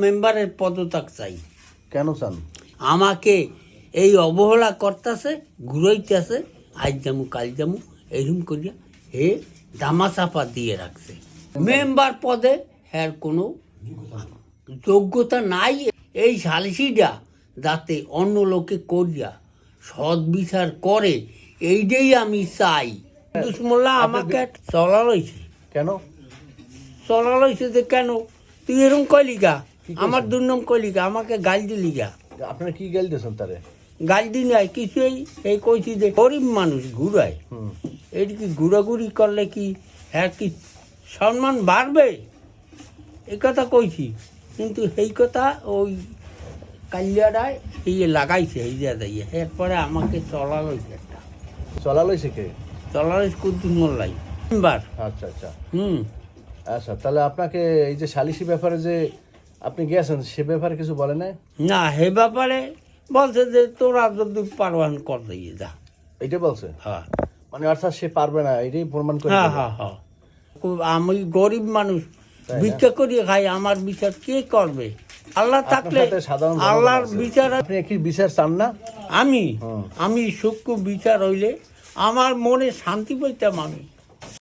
মেম্বারের পদত্যাগ চাই। কেন চান? আমাকে এই অবহেলা করতেছে, ঘুরাইতেছে, আজ যামু কাল যামু এইরকম করিয়া হে দামাচাপা দিয়ে রাখছে। মেম্বার পদে হ্যার কোনো যোগ্যতা নাই। এই সালিসিটা যাতে অন্য লোকে করিয়া সৎ বিচার করে, এইটাই আমি চাই। দুশ্মল্লা আমাকে চলা লইছে। কেন চলা লইছে যে কেন তুই এরকম কইলি গা, আমার দুর্নাম কইলি গা, আমাকে গাল দিলি গা। আপনারা কি গাল দিয়েছেন তারে? গাল দি নাই কিছুই, এই কইছি যে গরিব মানুষ ঘুরায়, এটি কি ঘুরাঘুরি করলে কি হ্যাঁ কি সম্মান বাড়বে, এই কথা কইছি। কিন্তু সেই কথা ওই কালিয়াটায় এই লাগাইছে এই যা যাইয়া, এরপরে আমাকে চলা লইছে একটা। চলা লইছে কে? চলা লইছে কুদ্দুস মোল্লাই মেম্বার। আচ্ছা আচ্ছা হুম। আচ্ছা, তাহলে আপনাকে এই যে সালিসি ব্যাপারে যে আপনি গিয়েছেন সে ব্যাপারে কিছু বলে নাই? না, হে ব্যাপারে বলছে যে তোরা যদি পারবান কর দিয়ে যা। এইটা বলছে? হ্যাঁ মানে অর্থাৎ সে পারবে না, এটাই প্রমাণ করে হ্যাঁ দিল। হ্যাঁ হ্যাঁ। আমি গরিব মানুষ, তাই না? ভিক্ষা করিয়ে খাই, আমার বিচার কে করবে? আল্লাহ আপনার থাকলে সাথে সাধারণ জনগণ আল্লাহর আছে। বিচার। আপনি কি বিচার চান না? আমি হুম। আমি সূক্ষ্ম বিচার হইলে আমার মনে শান্তি পাইতাম আমি।